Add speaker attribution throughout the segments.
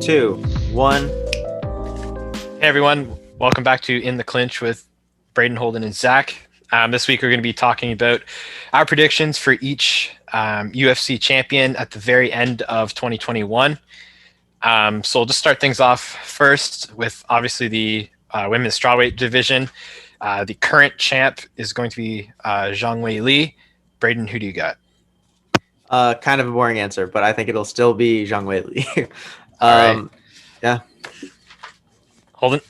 Speaker 1: 2, 1.
Speaker 2: Hey everyone, welcome back to In the Clinch with Braden, Holden, and Zach. This week we're going to be talking about our predictions for each UFC champion at the very end of 2021. So we'll just start things off first with obviously the women's strawweight division. The current champ is going to be Zhang Weili. Braden, who do you got?
Speaker 1: Kind of a boring answer, but I think it'll still be Zhang Weili.
Speaker 2: All right.
Speaker 1: Yeah.
Speaker 2: Holden?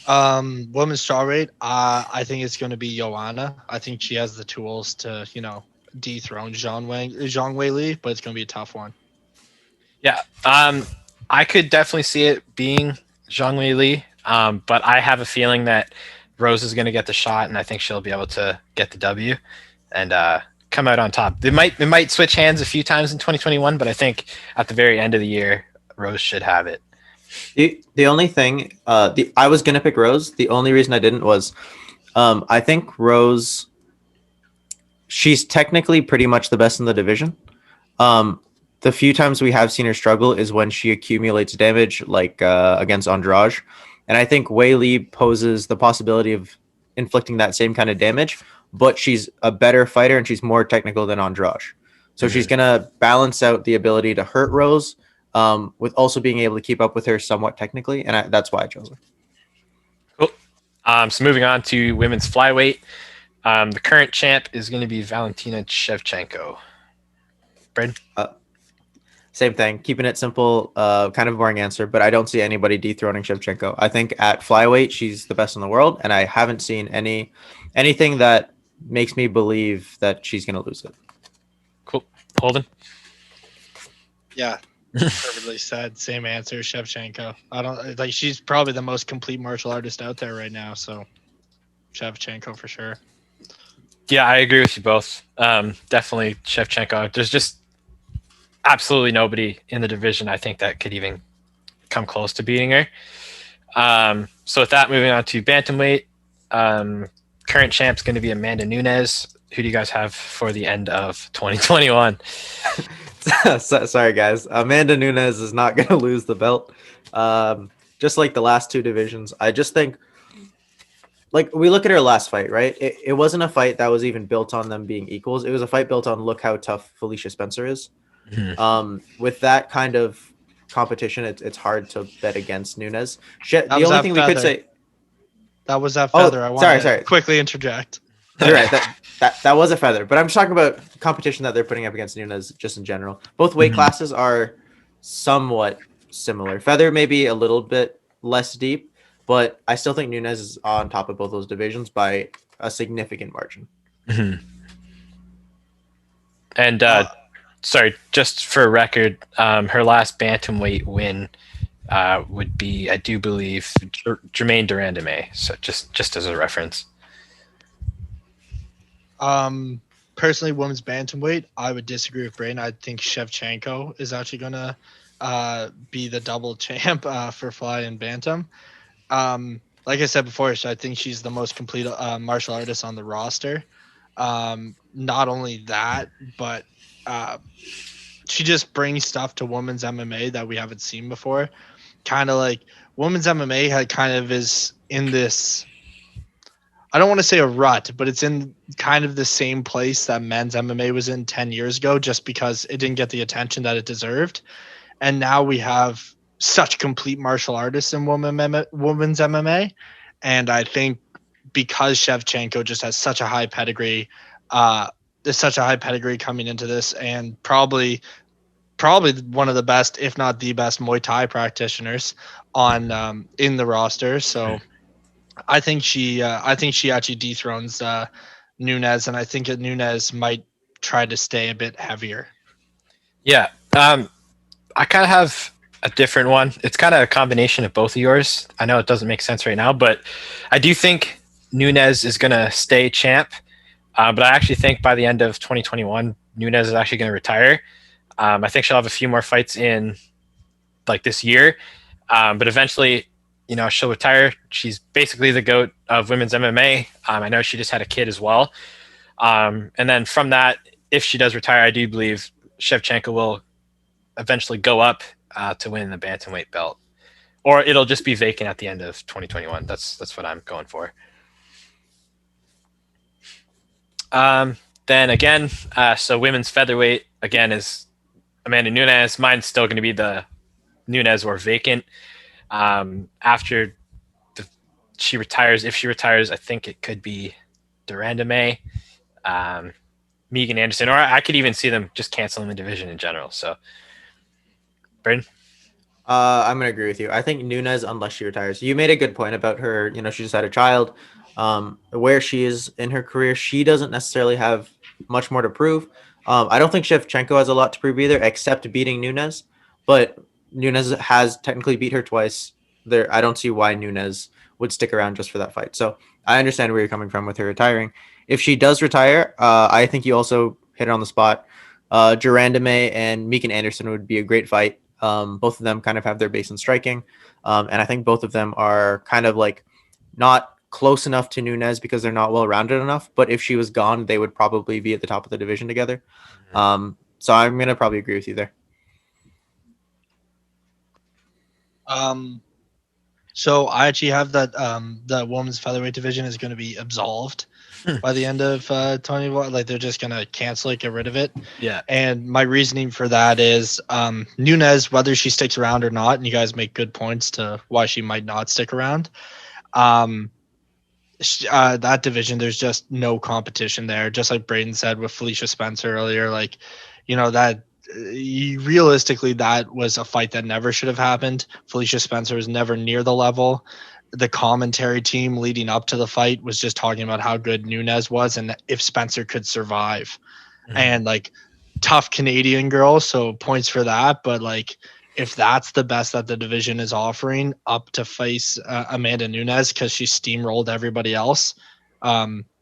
Speaker 3: Women's strawweight, I think it's going to be Joanna. I think she has the tools to, dethrone Zhang Weili, but it's going to be a tough one.
Speaker 2: Yeah, I could definitely see it being Zhang Weili, but I have a feeling that Rose is going to get the shot, and I think she'll be able to get the W and come out on top. It might switch hands a few times in 2021, but I think at the very end of the year, Rose should have it.
Speaker 1: The only thing, I was going to pick Rose. The only reason I didn't was I think Rose, she's technically pretty much the best in the division. The few times we have seen her struggle is when she accumulates damage, like against Andrade. And I think Weili poses the possibility of inflicting that same kind of damage, but she's a better fighter and she's more technical than Andrade. So she's going to balance out the ability to hurt Rose with also being able to keep up with her somewhat technically. And that's why I chose her.
Speaker 2: Cool. So moving on to women's flyweight. The current champ is going to be Valentina Chevchenko. Brad?
Speaker 1: Same thing. Keeping it simple, kind of a boring answer, but I don't see anybody dethroning Shevchenko. I think at flyweight, she's the best in the world, and I haven't seen anything that makes me believe that she's going to lose it.
Speaker 2: Cool. Holden?
Speaker 3: Yeah, perfectly said. Same answer, Shevchenko. She's probably the most complete martial artist out there right now, so Shevchenko for sure.
Speaker 2: Yeah, I agree with you both. Definitely Shevchenko. There's just absolutely nobody in the division I think that could even come close to beating her. So with that, moving on to Bantamweight. Current champ's going to be Amanda Nunes. Who do you guys have for the end of 2021?
Speaker 1: Sorry, guys. Amanda Nunes is not going to lose the belt. Just like the last two divisions. I just think, like, we look at her last fight, right? It wasn't a fight that was even built on them being equals. It was a fight built on look how tough Felicia Spencer is. Mm-hmm. With that kind of competition, it's hard to bet against Nunes. The only thing we could say
Speaker 3: that was that feather. I want to quickly interject.
Speaker 1: You're right. That was a feather, but I'm just talking about competition that they're putting up against Nunes just in general. Both weight classes are somewhat similar. Feather may be a little bit less deep, but I still think Nunes is on top of both those divisions by a significant margin.
Speaker 2: Mm-hmm. And sorry, just for record, her last bantamweight win would be, I do believe, Germaine Durandame. So just as a reference.
Speaker 3: Personally, women's bantamweight, I would disagree with Braden. I think Shevchenko is actually going to be the double champ for fly and bantam. Like I said before, I think she's the most complete martial artist on the roster. Not only that, but she just brings stuff to women's MMA that we haven't seen before. Kind of like women's MMA is in this, I don't want to say a rut, but it's in kind of the same place that men's MMA was in 10 years ago, just because it didn't get the attention that it deserved. And now we have such complete martial artists in women's MMA. And I think because Shevchenko just has such a high pedigree, coming into this, and probably one of the best, if not the best, Muay Thai practitioners on in the roster. So I think she actually dethrones Nunes, and I think that Nunes might try to stay a bit heavier.
Speaker 2: Yeah, I kind of have a different one. It's kind of a combination of both of yours. I know it doesn't make sense right now, but I do think Nunes is going to stay champ. But I actually think by the end of 2021, Nunes is actually going to retire. I think she'll have a few more fights in like this year, but eventually, she'll retire. She's basically the GOAT of women's MMA. I know she just had a kid as well. And then from that, if she does retire, I do believe Shevchenko will eventually go up to win the Bantamweight belt. Or it'll just be vacant at the end of 2021. That's what I'm going for. Then again, so women's featherweight, again, is Amanda Nunes. Mine's still going to be the Nunes or vacant. After she retires, if she retires, I think it could be Duranda May, Megan Anderson, or I could even see them just canceling the division in general. So, Braden?
Speaker 1: I'm gonna agree with you. I think Nunes, unless she retires, you made a good point about her. You know, she just had a child. Where she is in her career, she doesn't necessarily have much more to prove. I don't think Shevchenko has a lot to prove either, except beating Nunes. But Nunes has technically beat her twice. I don't see why Nunes would stick around just for that fight. So I understand where you're coming from with her retiring. If she does retire, I think you also hit it on the spot. Duranda May and Megan Anderson would be a great fight. Both of them kind of have their base in striking. And I think both of them are kind of like not close enough to Nunes because they're not well-rounded enough. But if she was gone, they would probably be at the top of the division together. So I'm going to probably agree with you there.
Speaker 3: So I actually have that the women's featherweight division is going to be absolved by the end of 2021. Like they're just going to cancel it, get rid of it.
Speaker 2: Yeah.
Speaker 3: And my reasoning for that is Nunes, whether she sticks around or not, and you guys make good points to why she might not stick around. That division, there's just no competition there. Just like Braden said with Felicia Spencer earlier, like, you know, that realistically that was a fight that never should have happened. Felicia Spencer was never near the level. The commentary team leading up to the fight was just talking about how good Nunes was and if Spencer could survive. And like tough Canadian girl, so points for that. But like if that's the best that the division is offering up to face Amanda Nunes because she steamrolled everybody else,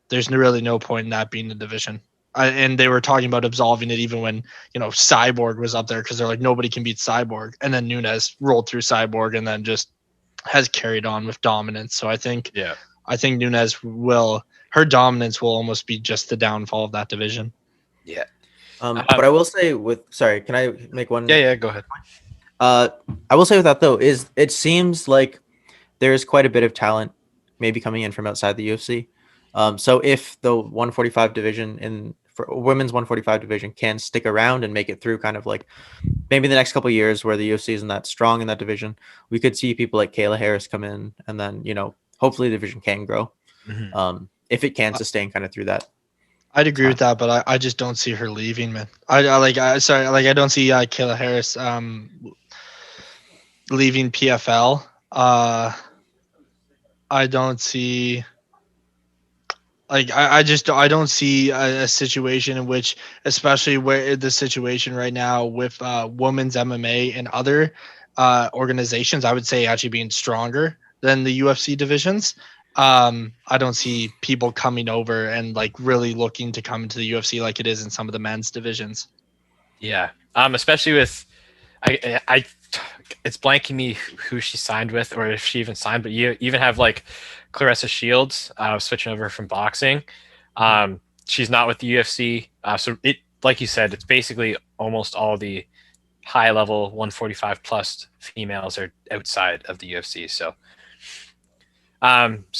Speaker 3: there's really no point in that being the division. And they were talking about absolving it even when, you know, Cyborg was up there because they're like, nobody can beat Cyborg. And then Nunes rolled through Cyborg and then just has carried on with dominance. So I think Nunes her dominance will almost be just the downfall of that division.
Speaker 2: Yeah.
Speaker 1: But I will say sorry, can I make one?
Speaker 2: Yeah, go ahead.
Speaker 1: I will say with that though, is it seems like there's quite a bit of talent maybe coming in from outside the UFC. So if the 145 division for women's 145 division can stick around and make it through kind of like maybe the next couple of years where the UFC isn't that strong in that division, we could see people like Kayla Harris come in and then, you know, hopefully the division can grow. If it can sustain kind of through that.
Speaker 3: I'd agree with that, but I just don't see her leaving, man. I don't see Kayla Harris leaving PFL. I don't see I don't see a situation in which, especially where the situation right now with women's MMA and other organizations, I would say actually being stronger than the UFC divisions. I don't see people coming over and like really looking to come into the UFC like it is in some of the men's divisions.
Speaker 2: Yeah. Especially with I it's blanking me who she signed with or if she even signed, but you even have like Clarissa Shields switching over from boxing. She's not with the UFC. So it, like you said, it's basically almost all the high level 145 plus females are outside of the UFC. So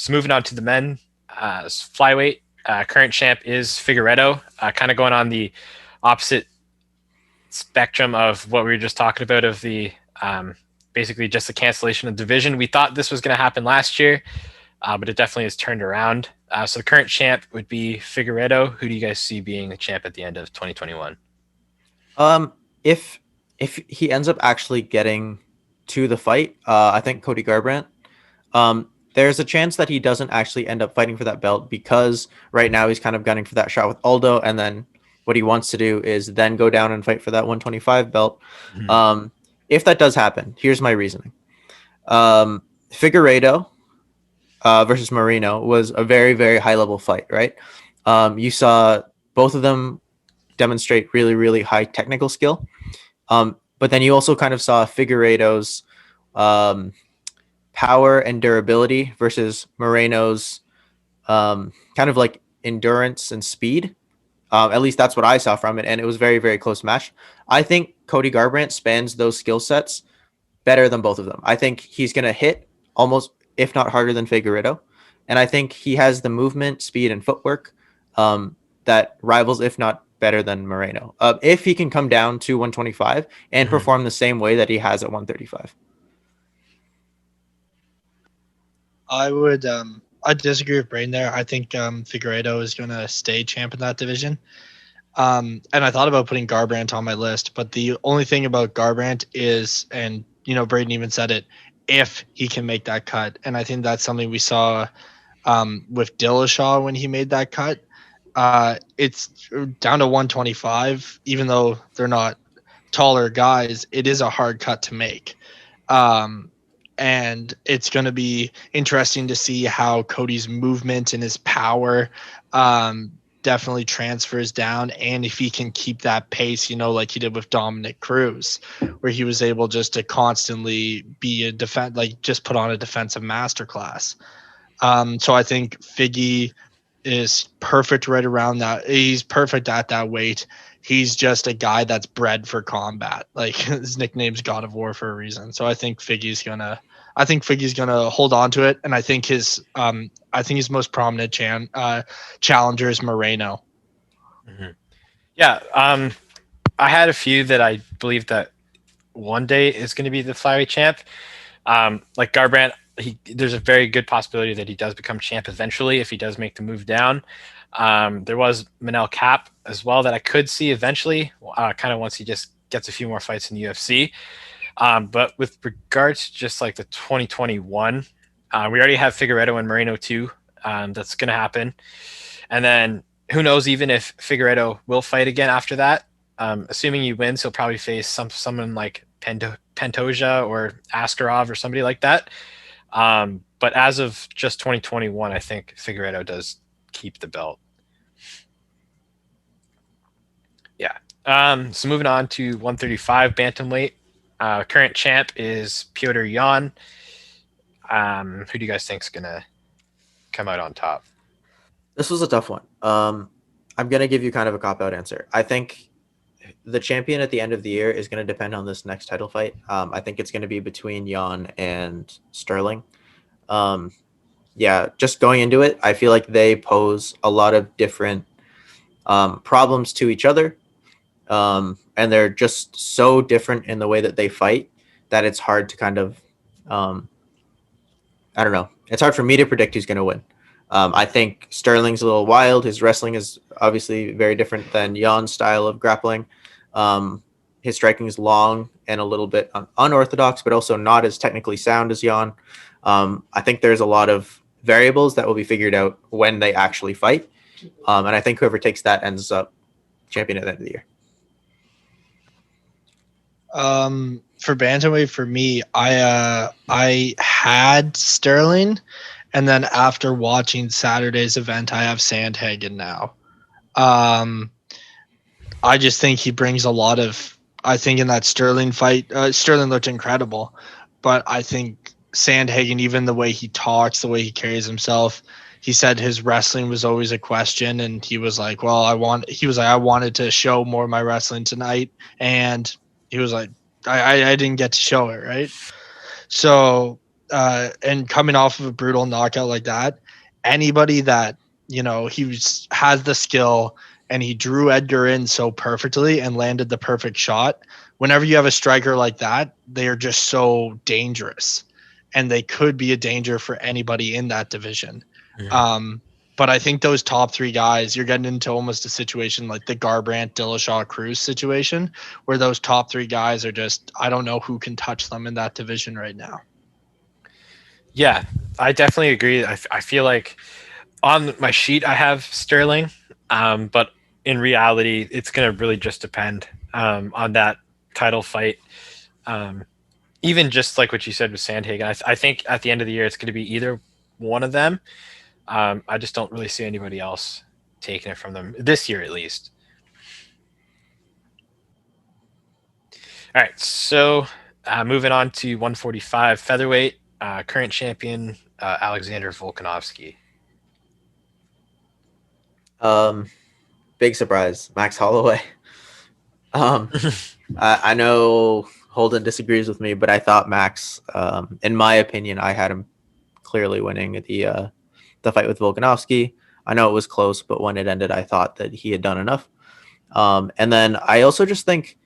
Speaker 2: moving on to the men, flyweight, current champ is Figueiredo, kind of going on the opposite spectrum of what we were just talking about of the basically just the cancellation of division. We thought this was going to happen last year, but it definitely has turned around. So the current champ would be Figueiredo. Who do you guys see being the champ at the end of 2021?
Speaker 1: If he ends up actually getting to the fight, I think Cody Garbrandt. There's a chance that he doesn't actually end up fighting for that belt because right now he's kind of gunning for that shot with Aldo, and then what he wants to do is then go down and fight for that 125 belt. If that does happen, here's my reasoning. Figueiredo versus Moreno was a very, very high level fight, right? You saw both of them demonstrate really, really high technical skill. But then you also kind of saw Figueiredo's power and durability versus Moreno's kind of like endurance and speed. At least that's what I saw from it, and it was very, very close match. I think Cody Garbrandt spans those skill sets better than both of them. I think he's going to hit almost, if not harder than Figueiredo, and I think he has the movement, speed, and footwork that rivals, if not better than Moreno. If he can come down to 125 and perform the same way that he has at 135.
Speaker 3: I disagree with Brain there. I think Figueiredo is going to stay champ in that division. And I thought about putting Garbrandt on my list, but the only thing about Garbrandt is, and Braden even said it, if he can make that cut. And I think that's something we saw with Dillashaw when he made that cut. It's down to 125, even though they're not taller guys, it is a hard cut to make. And it's going to be interesting to see how Cody's movement and his power definitely transfers down, and if he can keep that pace, like he did with Dominic Cruz, where he was able just to constantly be just put on a defensive masterclass. So I think Figgy is perfect right around that. He's perfect at that weight. He's just a guy that's bred for combat. Like, his nickname's God of War for a reason. So I think Figgy's gonna hold on to it, and I think his most prominent challenger is Moreno.
Speaker 2: Mm-hmm. Yeah, I had a few that I believe that one day is going to be the flyweight champ. Like Garbrandt, there's a very good possibility that he does become champ eventually if he does make the move down. There was Manel Cap as well that I could see eventually, kind of once he just gets a few more fights in the UFC. But with regards to just like the 2021, we already have Figueiredo and Moreno too. That's going to happen. And then who knows even if Figueiredo will fight again after that. Assuming he wins, he'll probably face someone like Pantoja or Askarov or somebody like that. But as of just 2021, I think Figueiredo does keep the belt. Yeah. So moving on to 135 Bantamweight. Current champ is Petr Yan. Who do you guys think is going to come out on top?
Speaker 1: This was a tough one. I'm going to give you kind of a cop-out answer. I think the champion at the end of the year is going to depend on this next title fight. I think it's going to be between Yan and Sterling. Just going into it, I feel like they pose a lot of different problems to each other. And they're just so different in the way that they fight that it's hard to kind of, I don't know. It's hard for me to predict who's going to win. I think Sterling's a little wild. His wrestling is obviously very different than Jan's style of grappling. His striking is long and a little bit unorthodox, but also not as technically sound as Jan. I think there's a lot of variables that will be figured out when they actually fight. And I think whoever takes that ends up champion at the end of the year.
Speaker 3: For Bantamweight, for me, I had Sterling, and then after watching Saturday's event, I have Sandhagen now. I just think he brings a lot of. I think in that Sterling fight, Sterling looked incredible, but I think Sandhagen, even the way he talks, the way he carries himself, he said his wrestling was always a question, and he was like, "Well, I wanted to show more of my wrestling tonight," and he was like, I didn't get to show it, right? So, and coming off of a brutal knockout like that, anybody that, has the skill and he drew Edgar in so perfectly and landed the perfect shot, whenever you have a striker like that, they are just so dangerous. And they could be a danger for anybody in that division. Mm-hmm. But I think those top three guys, you're getting into almost a situation like the Garbrandt, Dillashaw, Cruz situation, where those top three guys are just, I don't know who can touch them in that division right now.
Speaker 2: Yeah, I definitely agree. I feel like on my sheet I have Sterling, but in reality, it's going to really just depend on that title fight. Even just like what you said with Sandhagen, I think at the end of the year, it's going to be either one of them. I just don't really see anybody else taking it from them this year, at least. All right, so moving on to 145 featherweight, current champion Alexander Volkanovski.
Speaker 1: big surprise, Max Holloway. I know Holden disagrees with me, but I thought Max, in my opinion, I had him clearly winning the fight with Volkanovski. I know it was close, but when it ended, I thought that he had done enough. And then I also just think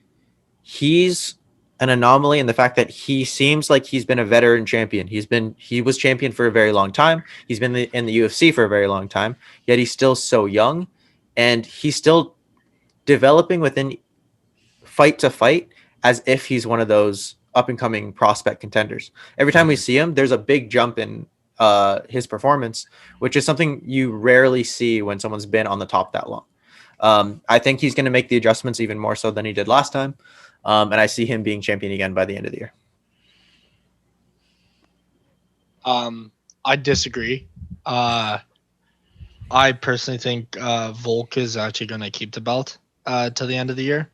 Speaker 1: he's an anomaly in the fact that he seems like he's been a veteran champion. He was champion for a very long time. He's been in the UFC for a very long time, yet he's still so young, and he's still developing within fight to fight as if he's one of those up and coming prospect contenders. Every time we see him, there's a big jump in his performance, which is something you rarely see when someone's been on the top that long. I think he's going to make the adjustments even more so than he did last time. And I see him being champion again by the end of the year.
Speaker 3: I disagree. I personally think Volk is actually going to keep the belt to the end of the year.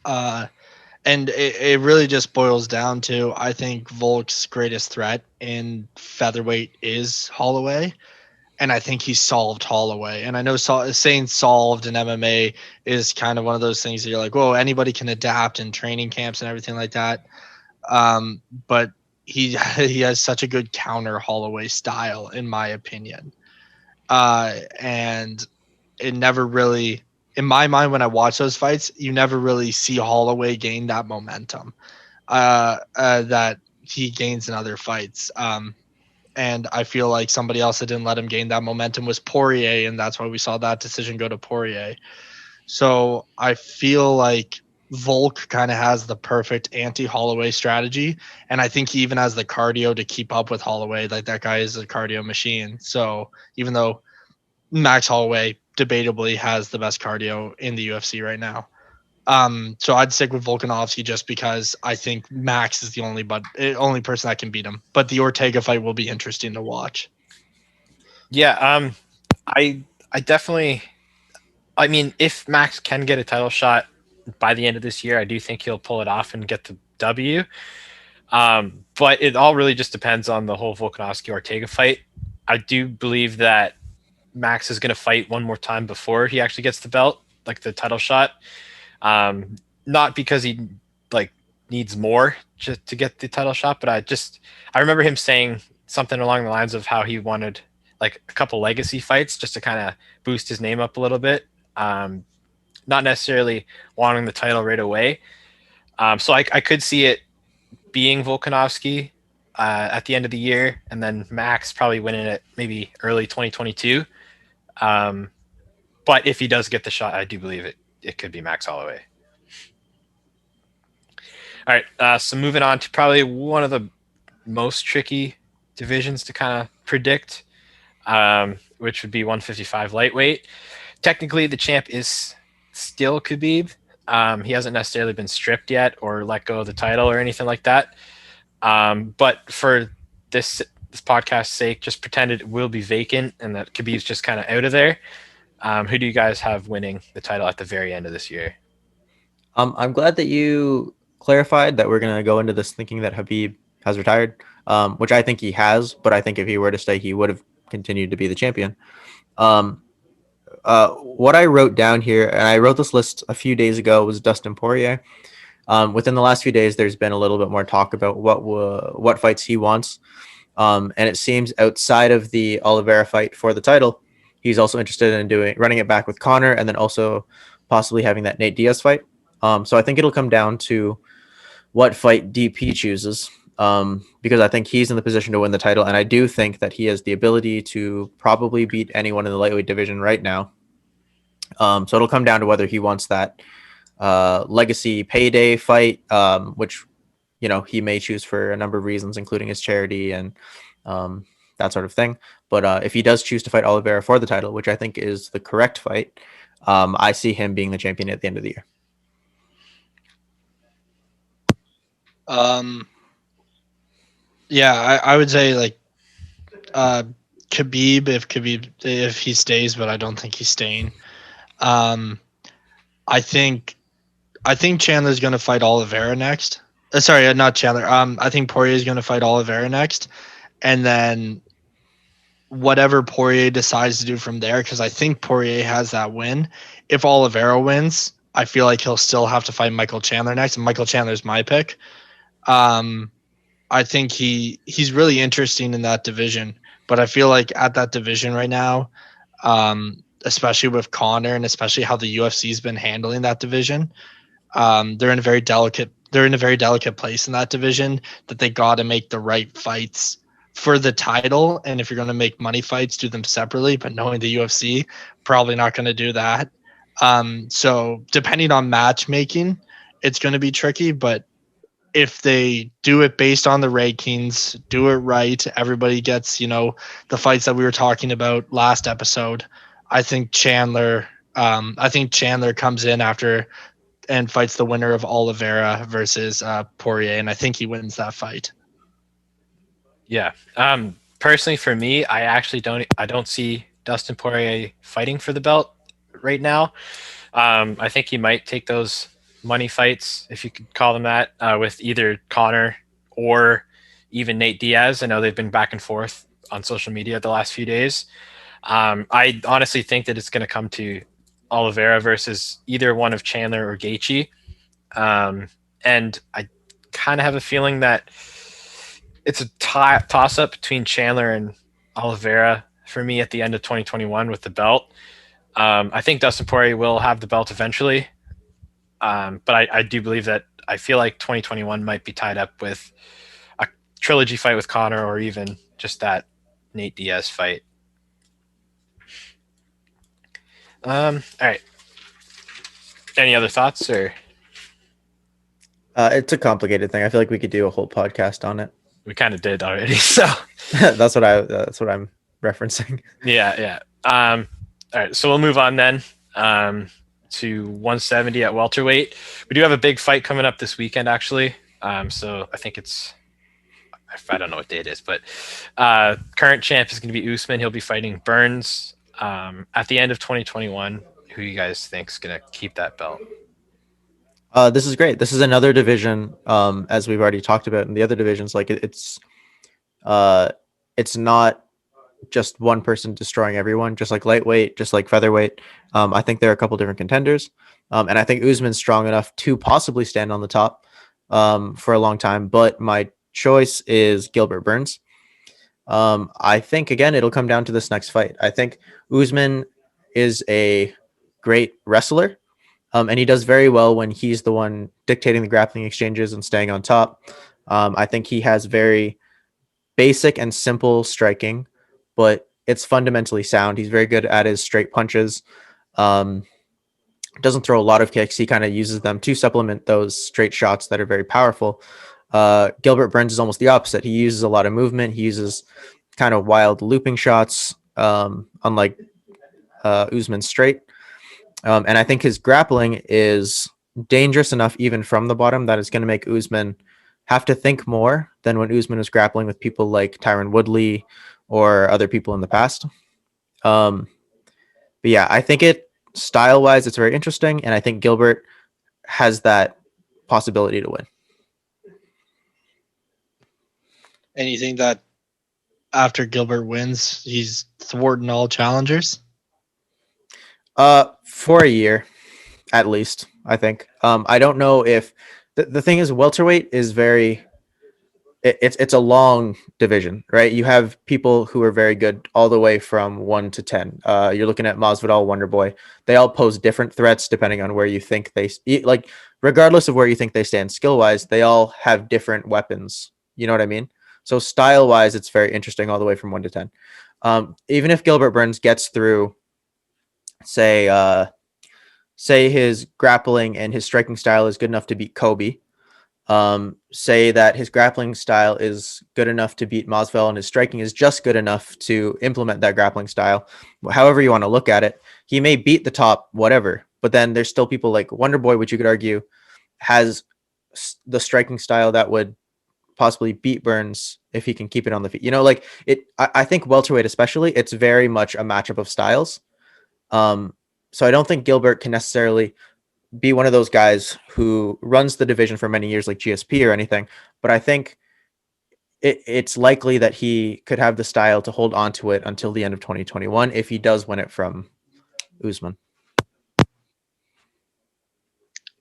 Speaker 3: And it really just boils down to, I think Volk's greatest threat in featherweight is Holloway. And I think he solved Holloway. And I know saying solved in MMA is kind of one of those things that you're like, whoa, anybody can adapt in training camps and everything like that. But he has such a good counter Holloway style, in my opinion. And it never really, in my mind, when I watch those fights, you never really see Holloway gain that momentum that he gains in other fights. And I feel like somebody else that didn't let him gain that momentum was Poirier, and that's why we saw that decision go to Poirier. So I feel like Volk kind of has the perfect anti-Holloway strategy, and I think he even has the cardio to keep up with Holloway. Like, that guy is a cardio machine. So even though Max Holloway debatably has the best cardio in the UFC right now, so I'd stick with Volkanovski just because I think Max is the only person that can beat him. But the Ortega fight will be interesting to watch.
Speaker 2: Yeah, I definitely. I mean, if Max can get a title shot by the end of this year, I do think he'll pull it off and get the W. But it all really just depends on the whole Volkanovski Ortega fight. I do believe that Max is going to fight one more time before he actually gets the belt, like the title shot. Not because he needs more just to get the title shot, but I remember him saying something along the lines of how he wanted like a couple legacy fights just to kind of boost his name up a little bit. Not necessarily wanting the title right away. So I could see it being Volkanovski at the end of the year, and then Max probably winning it maybe early 2022. But if he does get the shot, I do believe it could be Max Holloway. All right, so moving on to probably one of the most tricky divisions to kind of predict, which would be 155 lightweight. Technically, the champ is still Khabib. He hasn't necessarily been stripped yet or let go of the title or anything like that. But for this podcast's sake, just pretend it will be vacant and that Khabib's just kind of out of there. Who do you guys have winning the title at the very end of this year?
Speaker 1: I'm glad that you clarified that we're going to go into this thinking that Khabib has retired, which I think he has, but I think if he were to stay, he would have continued to be the champion. What I wrote down here, and I wrote this list a few days ago, was Dustin Poirier. Within the last few days, there's been a little bit more talk about what fights he wants. And it seems outside of the Oliveira fight for the title, he's also interested in running it back with Conor, and then also possibly having that Nate Diaz fight. So I think it'll come down to what fight DP chooses, because I think he's in the position to win the title, and I do think that he has the ability to probably beat anyone in the lightweight division right now. So it'll come down to whether he wants that legacy payday fight, which he may choose for a number of reasons, including his charity and that sort of thing. But if he does choose to fight Oliveira for the title, which I think is the correct fight, I see him being the champion at the end of the year.
Speaker 3: Yeah, I would say Khabib if he stays, but I don't think he's staying. I think Chandler's going to fight Oliveira next. Sorry, not Chandler. I think Poirier is going to fight Oliveira next, and then whatever Poirier decides to do from there, because I think Poirier has that win. if Oliveira wins, I feel like he'll still have to fight Michael Chandler next, and Michael Chandler's my pick. I think he's really interesting in that division, but I feel like at that division right now, especially with Conor and especially how the UFC's been handling that division, they're in a very delicate place in that division that they got to make the right fights for the title. And if you're going to make money fights, do them separately. But knowing the UFC, probably not going to do that. So depending on matchmaking, it's going to be tricky. But if they do it based on the rankings, do it right, everybody gets, the fights that we were talking about last episode. I think Chandler comes in after and fights the winner of Oliveira versus Poirier, and I think he wins that fight.
Speaker 2: Yeah. Personally, for me, I don't see Dustin Poirier fighting for the belt right now. I think he might take those money fights, if you could call them that, with either Conor or even Nate Diaz. I know they've been back and forth on social media the last few days. I honestly think that it's going to come to Oliveira versus either one of Chandler or Gaethje. And I kind of have a feeling that it's a toss-up between Chandler and Oliveira for me at the end of 2021 with the belt. I think Dustin Poirier will have the belt eventually. But I do believe that I feel like 2021 might be tied up with a trilogy fight with Conor or even just that Nate Diaz fight. All right. Any other thoughts or?
Speaker 1: It's a complicated thing. I feel like we could do a whole podcast on it.
Speaker 2: We kind of did already, so
Speaker 1: that's what I'm referencing.
Speaker 2: Yeah. All right, so we'll move on then to 170 at welterweight. We do have a big fight coming up this weekend, actually. So I think I don't know what day it is, but current champ is going to be Usman. He'll be fighting Burns at the end of 2021. Who you guys think is going to keep that belt?
Speaker 1: This is great. This is another division, as we've already talked about in the other divisions. Like it's not just one person destroying everyone, just like lightweight, just like featherweight. I think there are a couple different contenders. And I think Usman's strong enough to possibly stand on the top for a long time. But my choice is Gilbert Burns. I think, again, it'll come down to this next fight. I think Usman is a great wrestler. And he does very well when he's the one dictating the grappling exchanges and staying on top. I think he has very basic and simple striking, but it's fundamentally sound. He's very good at his straight punches. Doesn't throw a lot of kicks. He kind of uses them to supplement those straight shots that are very powerful. Gilbert Burns is almost the opposite. He uses a lot of movement. He uses kind of wild looping shots, unlike Usman's straight. And I think his grappling is dangerous enough even from the bottom that it's going to make Usman have to think more than when Usman was grappling with people like Tyron Woodley or other people in the past. But yeah, I think style-wise, it's very interesting, and I think Gilbert has that possibility to win.
Speaker 3: And you think that after Gilbert wins, he's thwarting all challengers?
Speaker 1: For a year, at least, I think. I don't know if the thing is, welterweight is it's a long division, right? You have people who are very good all the way from 1 to 10. You're looking at Masvidal, Wonderboy. They all pose different threats depending on where you think regardless of where you think they stand skill-wise, they all have different weapons. You know what I mean? So style-wise, it's very interesting all the way from 1 to 10. Even if Gilbert Burns gets through, say his grappling and his striking style is good enough to beat Kobe. Say that his grappling style is good enough to beat Masvidal and his striking is just good enough to implement that grappling style. However you want to look at it, he may beat the top, whatever. But then there's still people like Wonderboy, which you could argue has the striking style that would possibly beat Burns if he can keep it on the feet. I think welterweight especially, it's very much a matchup of styles. So I don't think Gilbert can necessarily be one of those guys who runs the division for many years like GSP or anything, but I think it's likely that he could have the style to hold on to it until the end of 2021 if he does win it from Usman.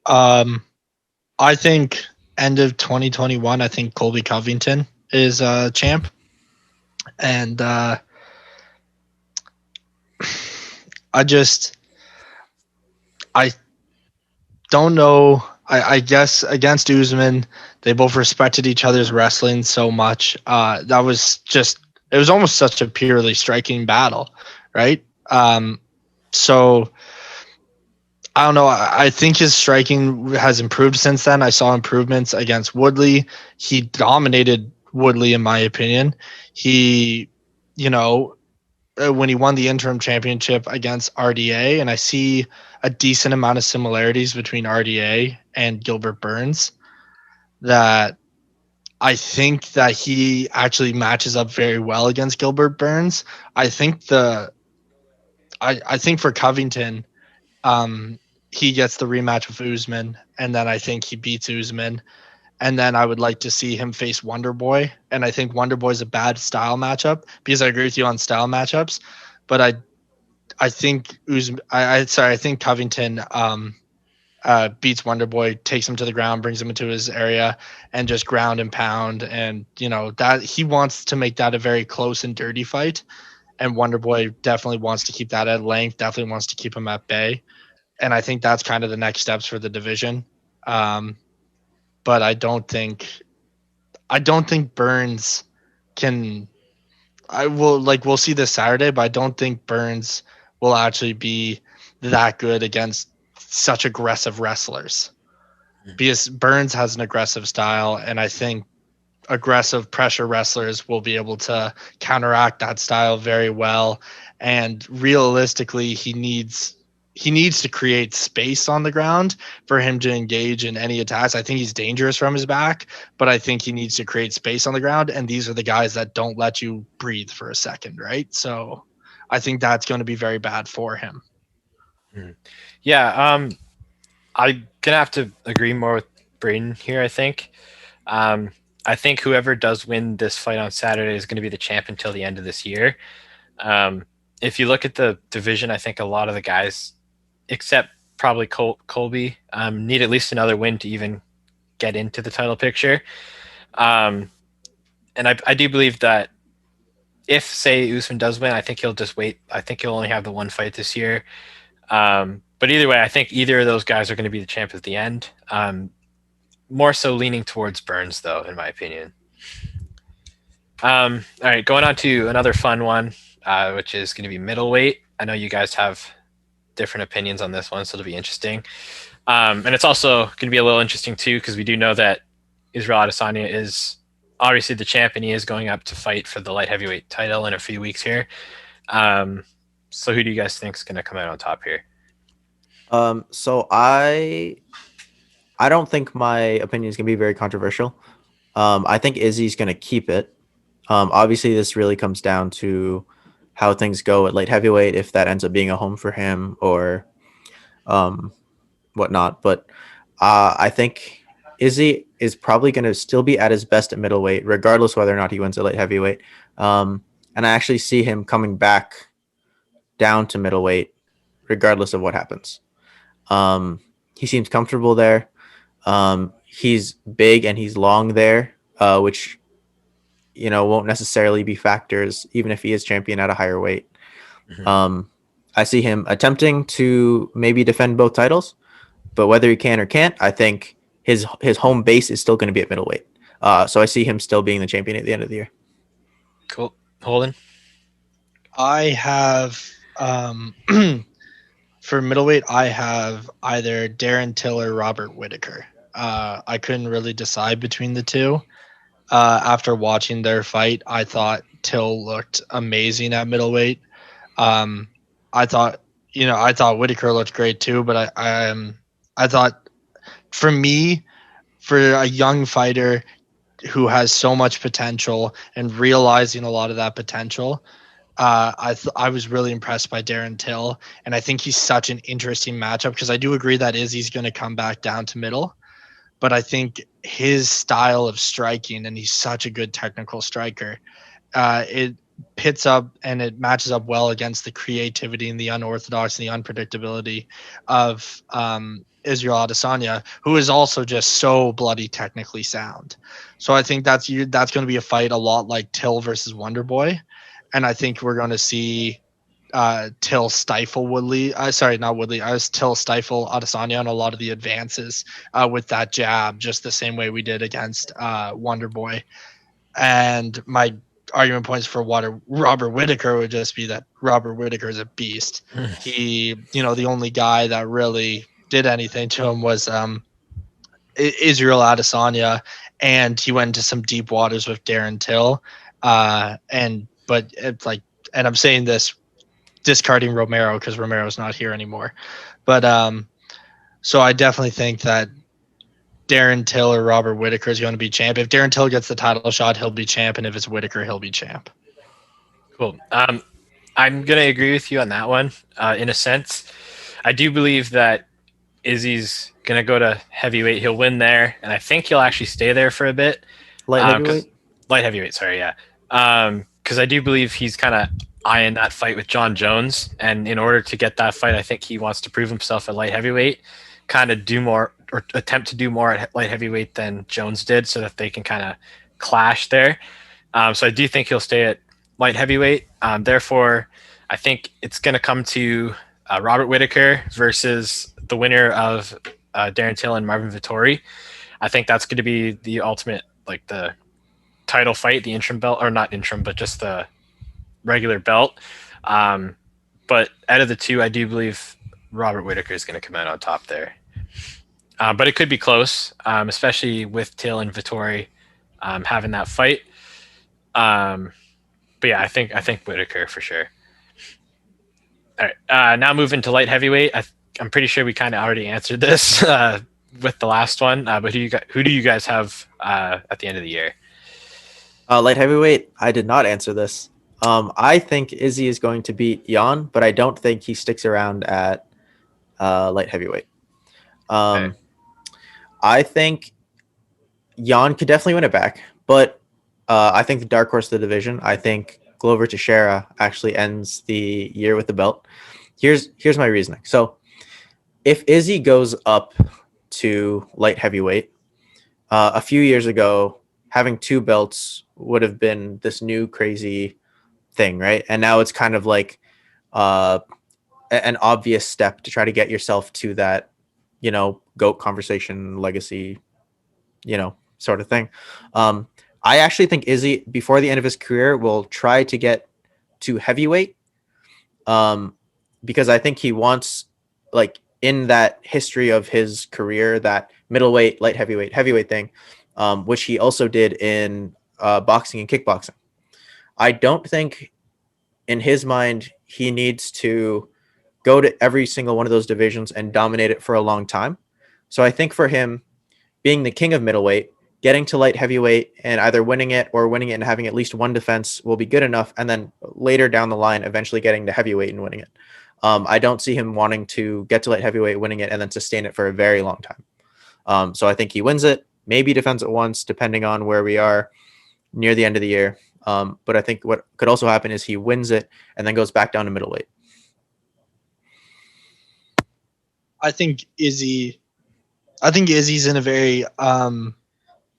Speaker 3: I think end of 2021, I think Colby Covington is champ. And I don't know. I guess against Usman, they both respected each other's wrestling so much. It was almost such a purely striking battle, right? So I don't know. I think his striking has improved since then. I saw improvements against Woodley. He dominated Woodley, in my opinion. He, when he won the interim championship against RDA, and I see a decent amount of similarities between RDA and Gilbert Burns, that I think that he actually matches up very well against Gilbert Burns. I think for Covington, he gets the rematch with Usman, and then I think he beats Usman. And then I would like to see him face Wonderboy. And I think Wonderboy is a bad style matchup because I agree with you on style matchups. But I think I think Covington beats Wonderboy, takes him to the ground, brings him into his area, and just ground and pound. And that he wants to make that a very close and dirty fight. And Wonderboy definitely wants to keep that at length, definitely wants to keep him at bay. And I think that's kind of the next steps for the division. But I don't think Burns can. We'll see this Saturday, but I don't think Burns will actually be that good against such aggressive wrestlers, because Burns has an aggressive style, and I think aggressive pressure wrestlers will be able to counteract that style very well. And realistically, he needs to create space on the ground for him to engage in any attacks. I think he's dangerous from his back, but I think he needs to create space on the ground. And these are the guys that don't let you breathe for a second, right? So I think that's going to be very bad for him.
Speaker 2: Yeah, I'm going to have to agree more with Braden here, I think. I think whoever does win this fight on Saturday is going to be the champ until the end of this year. If you look at the division, I think a lot of the guys, except probably Colby, need at least another win to even get into the title picture. And I do believe that if, say, Usman does win, I think he'll just wait. I think he'll only have the one fight this year. But either way, I think either of those guys are going to be the champ at the end. More so leaning towards Burns, though, in my opinion. All right, going on to another fun one, which is going to be middleweight. I know you guys have different opinions on this one, so it'll be interesting. And it's also going to be a little interesting, too, because we do know that Israel Adesanya is obviously the champ, and he is going up to fight for the light heavyweight title in a few weeks here. So who do you guys think is going to come out on top here?
Speaker 1: So I don't think my opinion is going to be very controversial. I think Izzy's going to keep it. Obviously, this really comes down to how things go at light heavyweight, if that ends up being a home for him or whatnot. But I think Izzy is probably going to still be at his best at middleweight, regardless whether or not he wins at light heavyweight. And I actually see him coming back down to middleweight, regardless of what happens. He seems comfortable there. He's big and he's long there, which won't necessarily be factors, even if he is champion at a higher weight. Mm-hmm. I see him attempting to maybe defend both titles, but whether he can or can't, I think his home base is still going to be at middleweight. So I see him still being the champion at the end of the year.
Speaker 2: Cool. Holden?
Speaker 3: I have, for middleweight, I have either Darren Till or Robert Whittaker. I couldn't really decide between the two. After watching their fight, I thought Till looked amazing at middleweight. I thought Whittaker looked great too, but I thought for a young fighter who has so much potential and realizing a lot of that potential, I was really impressed by Darren Till, and I think he's such an interesting matchup because I do agree that Izzy's going to come back down to middle. But I think his style of striking, and he's such a good technical striker, it pits up and it matches up well against the creativity and the unorthodox and the unpredictability of Israel Adesanya, who is also just so bloody technically sound. So I think that's going to be a fight a lot like Till versus Wonderboy, and I think we're going to see Till stifle Woodley. Not Woodley. Till stifle Adesanya on a lot of the advances with that jab, just the same way we did against Wonderboy. And my argument points for Robert Whittaker would just be that Robert Whittaker is a beast. He, the only guy that really did anything to him was Israel Adesanya, and he went into some deep waters with Darren Till. But it's like, and I'm saying this discarding Romero because Romero's not here anymore. But so I definitely think that Darren Till or Robert Whittaker is going to be champ. If Darren Till gets the title shot, he'll be champ, and if it's Whittaker, he'll be champ.
Speaker 2: Cool. I'm going to agree with you on that one. In a sense, I do believe that Izzy's going to go to heavyweight. He'll win there, and I think he'll actually stay there for a bit.
Speaker 1: Light heavyweight?
Speaker 2: Light heavyweight, sorry, yeah. Because I do believe he's kind of eyeing that fight with John Jones, and in order to get that fight, I think he wants to prove himself at light heavyweight, kind of do more or attempt to do more at light heavyweight than Jones did, so that they can kind of clash there. So I do think he'll stay at light heavyweight. Therefore, I think it's going to come to Robert Whittaker versus the winner of Darren Till and Marvin Vittori. I think that's going to be the ultimate, like the title fight, the interim belt, or not interim, but just the regular belt. But out of the two, I do believe Robert Whittaker is going to come out on top there. But it could be close, especially with Till and Vittori having that fight. But yeah, I think Whittaker for sure. All right, now moving to light heavyweight. I'm pretty sure we kind of already answered this with the last one. But who do you guys have at the end of the year?
Speaker 1: Light heavyweight, I did not answer this. I think Izzy is going to beat Jan, but I don't think he sticks around at light heavyweight. Okay. I think Jan could definitely win it back, but I think the dark horse of the division, I think Glover Teixeira actually ends the year with the belt. Here's my reasoning. So if Izzy goes up to light heavyweight, a few years ago, having two belts would have been this new crazy thing, right? And now it's kind of like an obvious step to try to get yourself to that, GOAT conversation, legacy, sort of thing. I actually think Izzy, before the end of his career, will try to get to heavyweight because I think he wants, like, in that history of his career, that middleweight, light heavyweight, heavyweight thing, which he also did in boxing and kickboxing. I don't think in his mind he needs to go to every single one of those divisions and dominate it for a long time. So I think for him, being the king of middleweight, getting to light heavyweight and either winning it and having at least one defense will be good enough. And then later down the line, eventually getting to heavyweight and winning it. I don't see him wanting to get to light heavyweight, winning it, and then sustain it for a very long time. So I think he wins it, maybe defends it once, depending on where we are near the end of the year. But I think what could also happen is he wins it and then goes back down to middleweight.
Speaker 3: I think Izzy's in a very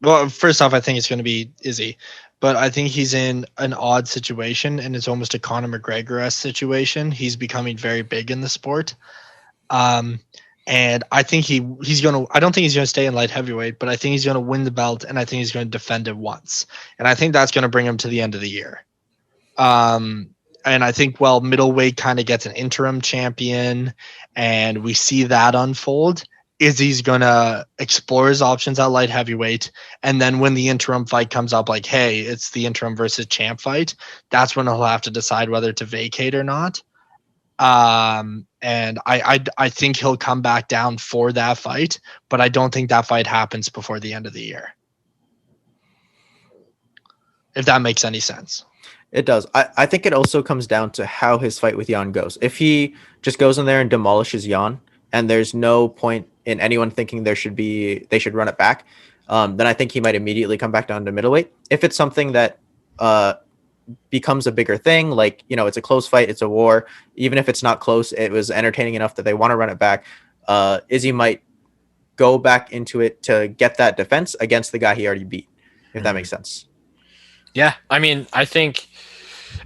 Speaker 3: well, first off, I think it's going to be Izzy, but I think he's in an odd situation, and it's almost a Conor McGregor-esque situation. He's becoming very big in the sport. And I think I don't think he's going to stay in light heavyweight, but I think he's going to win the belt, and I think he's going to defend it once. And I think that's going to bring him to the end of the year. And I think, middleweight kind of gets an interim champion, and we see that unfold. Izzy's going to explore his options at light heavyweight. And then when the interim fight comes up, like, hey, it's the interim versus champ fight, that's when he'll have to decide whether to vacate or not. And I think he'll come back down for that fight, but I don't think that fight happens before the end of the year. If that makes any sense.
Speaker 1: It does. I think it also comes down to how his fight with Jan goes. If he just goes in there and demolishes Jan, and there's no point in anyone thinking they should run it back, then I think he might immediately come back down to middleweight. If it's something that becomes a bigger thing, like, it's a close fight, it's a war, even if it's not close, it was entertaining enough that they want to run it back, Izzy might go back into it to get that defense against the guy he already beat, if that makes sense.
Speaker 2: Yeah, I mean, I think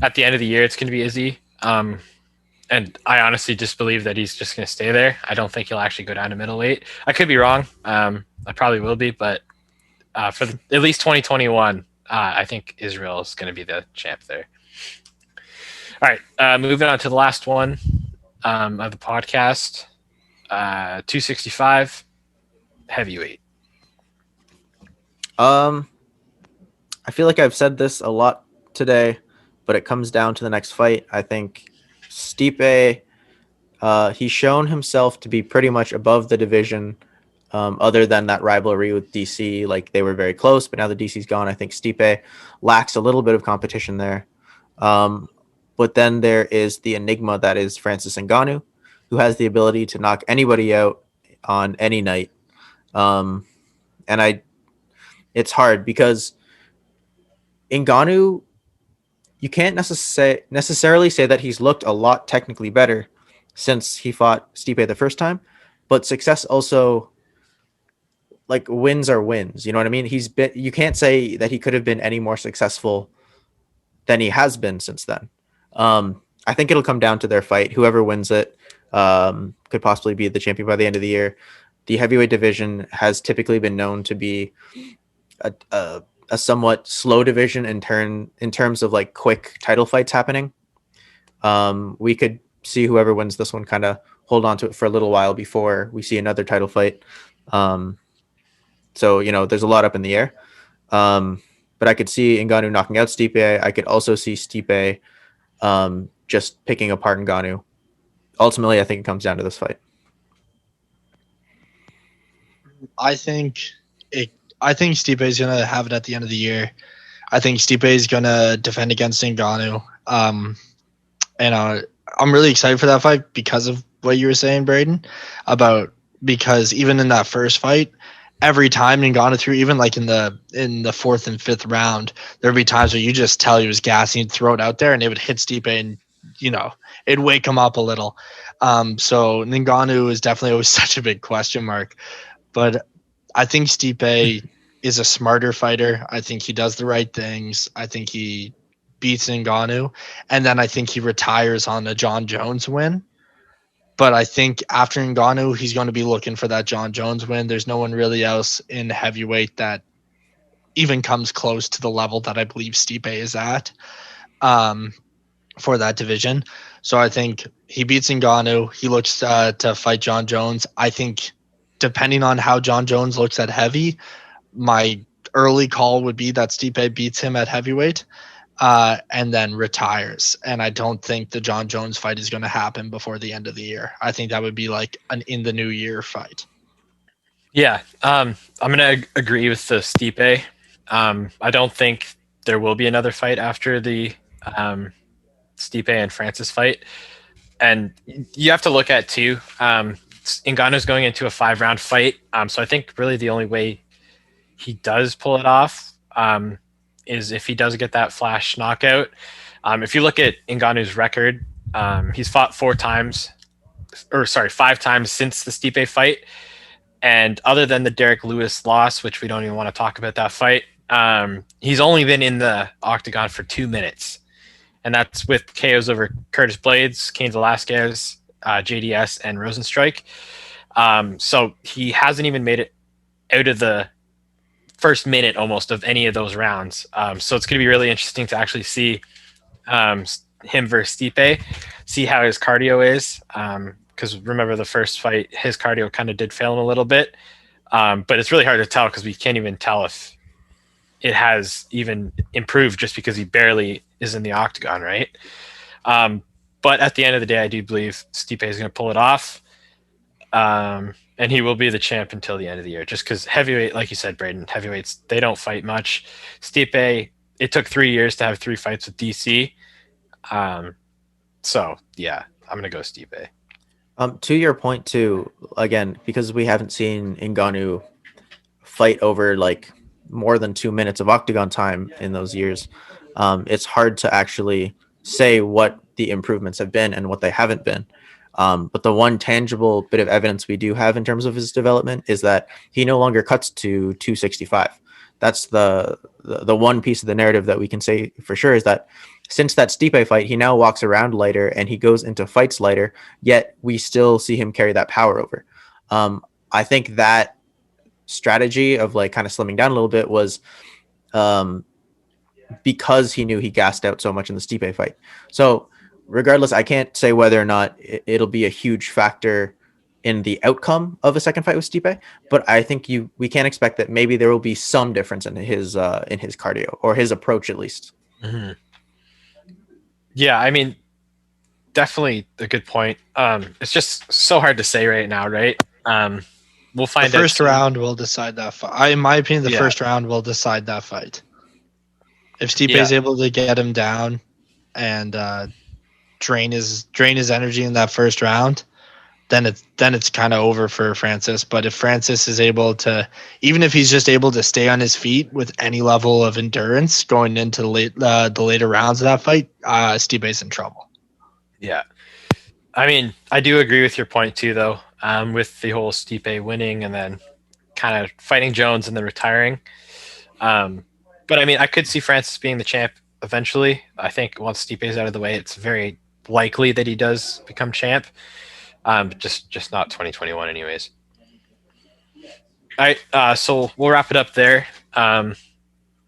Speaker 2: at the end of the year it's going to be Izzy. And I honestly just believe that he's just going to stay there. I don't think he'll actually go down to middleweight. I could be wrong. I probably will be, but at least 2021, I think Israel is going to be the champ there. All right, moving on to the last one of the podcast, 265 heavyweight.
Speaker 1: I feel like I've said this a lot today, but it comes down to the next fight. I think Stipe, he's shown himself to be pretty much above the division, other than that rivalry with DC. Like, they were very close, but now that DC's gone, I think Stipe lacks a little bit of competition there. But then there is the enigma that is Francis Ngannou, who has the ability to knock anybody out on any night. It's hard because Ngannou, you can't necessarily say that he's looked a lot technically better since he fought Stipe the first time, but success also, like, wins are wins. You know what I mean? You can't say that he could have been any more successful than he has been since then. I think it'll come down to their fight. Whoever wins it could possibly be the champion by the end of the year. The heavyweight division has typically been known to be a somewhat slow division in terms of like quick title fights happening. We could see whoever wins this one kind of hold on to it for a little while before we see another title fight. So, there's a lot up in the air. But I could see Ngannou knocking out Stipe. I could also see Stipe just picking apart Ngannou. Ultimately, I think it comes down to this fight.
Speaker 3: I think Stipe is gonna have it at the end of the year. I think Stipe is gonna defend against Ngannou. And I'm really excited for that fight because of what you were saying, Braden, because even in that first fight, every time Ngannou threw, even like in the fourth and fifth round, there'd be times where you just tell he was gassing, he'd throw it out there, and it would hit Stipe, and it'd wake him up a little. So Ngannou is definitely always such a big question mark, but I think Stipe is a smarter fighter. I think he does the right things. I think he beats Ngannou, and then I think he retires on a John Jones win. But I think after Ngannou, he's going to be looking for that John Jones win. There's no one really else in heavyweight that even comes close to the level that I believe Stipe is at for that division. So I think he beats Ngannou. He looks to fight John Jones. I think depending on how John Jones looks at heavy, my early call would be that Stipe beats him at heavyweight and then retires. And I don't think the John Jones fight is going to happen before the end of the year. I think that would be like an in the new year fight.
Speaker 2: Yeah, I'm going to agree with the Stipe. I don't think there will be another fight after the Stipe and Francis fight. And you have to look at, too, Ngannou's going into a 5-round fight. So I think really the only way he does pull it off is if he does get that flash knockout. If you look at Ngannou's record, he's fought 5 times since the Stipe fight. And other than the Derek Lewis loss, which we don't even want to talk about that fight, he's only been in the octagon for 2 minutes. And that's with KOs over Curtis Blades, Cain Velasquez, JDS, and Rosenstrike. So he hasn't even made it out of the first minute almost of any of those rounds. So it's going to be really interesting to actually see him versus Stipe, see how his cardio is. Because remember the first fight, his cardio kind of did fail him a little bit. But it's really hard to tell because we can't even tell if it has even improved just because he barely is in the octagon, right? But at the end of the day, I do believe Stipe is going to pull it off. And he will be the champ until the end of the year. Just because heavyweight, like you said, Braden, heavyweights, they don't fight much. Stipe, it took 3 years to have 3 fights with DC. So, yeah, I'm going to go Stipe.
Speaker 1: To your point, too, again, because we haven't seen Ngannou fight over, like, more than 2 minutes of octagon time in those years, it's hard to actually say what the improvements have been and what they haven't been. But the one tangible bit of evidence we do have in terms of his development is that he no longer cuts to 265. That's the one piece of the narrative that we can say for sure, is that since that Stipe fight, he now walks around lighter and he goes into fights lighter, yet we still see him carry that power over. I think that strategy of like kind of slimming down a little bit was because he knew he gassed out so much in the Stipe fight. So regardless, I can't say whether or not it'll be a huge factor in the outcome of a second fight with Stipe, but I think we can expect that maybe there will be some difference in his cardio, or his approach at least.
Speaker 2: Mm-hmm. Yeah, I mean, definitely a good point. It's just so hard to say right now, right? We'll find out.
Speaker 3: The first round will decide that fight. In my opinion, the
Speaker 2: Yeah.
Speaker 3: first round will decide that fight. If Stipe is able to get him down and drain his energy in that first round, then it's kind of over for Francis. But if Francis is able to, even if he's just able to stay on his feet with any level of endurance going into the later rounds of that fight, Stipe's in trouble.
Speaker 2: Yeah. I mean, I do agree with your point too, though, with the whole Stipe winning and then kind of fighting Jones and then retiring. But I mean, I could see Francis being the champ eventually. I think once Stipe's out of the way, it's very likely that he does become champ. Just not 2021 anyways. All right, so we'll wrap it up there.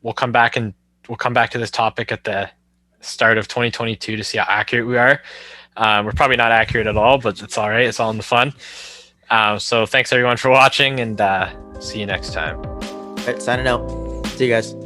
Speaker 2: We'll come back to this topic at the start of 2022 to see how accurate we are. We're probably not accurate at all, but it's all right. It's all in the fun. So thanks everyone for watching, and see you next time.
Speaker 1: All right, signing out. See you guys.